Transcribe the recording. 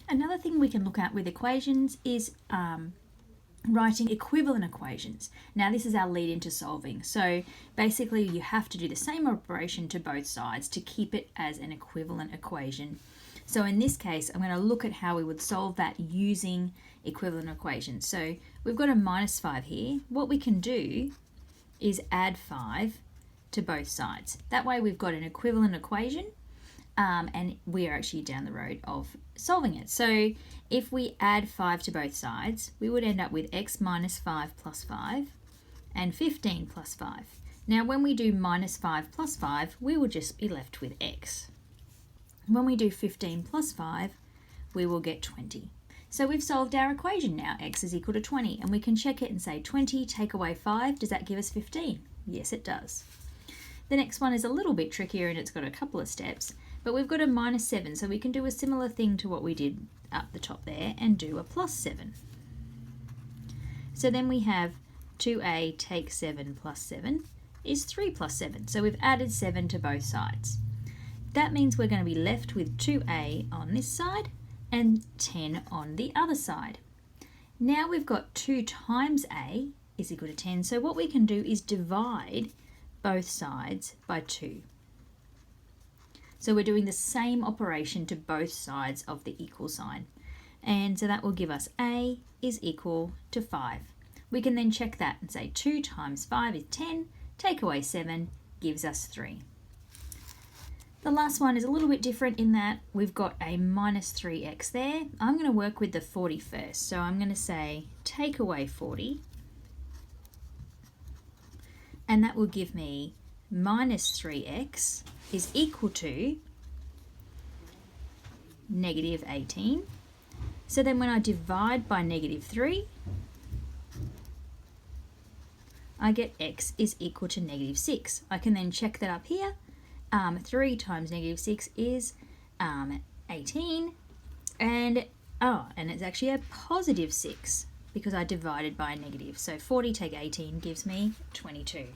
Another thing we can look at with equations is writing equivalent equations. Now this is our lead into solving. So basically you have to do the same operation to both sides to keep it as an equivalent equation. So in this case, I'm going to look at how we would solve that using equivalent equations. So we've got a minus 5 here. What we can do is add 5 to both sides. That way we've got an equivalent equation, and we are actually down the road of solving it. So if we add 5 to both sides, we would end up with x minus 5 plus 5 and 15 plus 5. Now when we do minus 5 plus 5, we will just be left with x. When we do 15 plus 5, we will get 20. So we've solved our equation now, x is equal to 20, and we can check it and say 20 take away 5, does that give us 15? Yes, it does. The next one is a little bit trickier and it's got a couple of steps, but we've got a minus 7, so we can do a similar thing to what we did up the top there and do a plus 7. So then we have 2a take 7 plus 7 is 3 plus 7, so we've added 7 to both sides. That means we're going to be left with 2a on this side and 10 on the other side. Now we've got 2 times a is equal to 10, so what we can do is divide both sides by 2. So we're doing the same operation to both sides of the equal sign. And so that will give us a is equal to 5. We can then check that and say 2 times 5 is 10, take away 7 gives us 3. The last one is a little bit different in that we've got a minus 3x there. I'm going to work with the 40 first. So I'm going to say take away 40. And that will give me minus 3x is equal to negative 18. So then when I divide by negative 3, I get x is equal to negative 6. I can then check that up here. 3 times negative 6 is 18, and it's actually a positive 6 because I divided by a negative. So 40 take 18 gives me 22.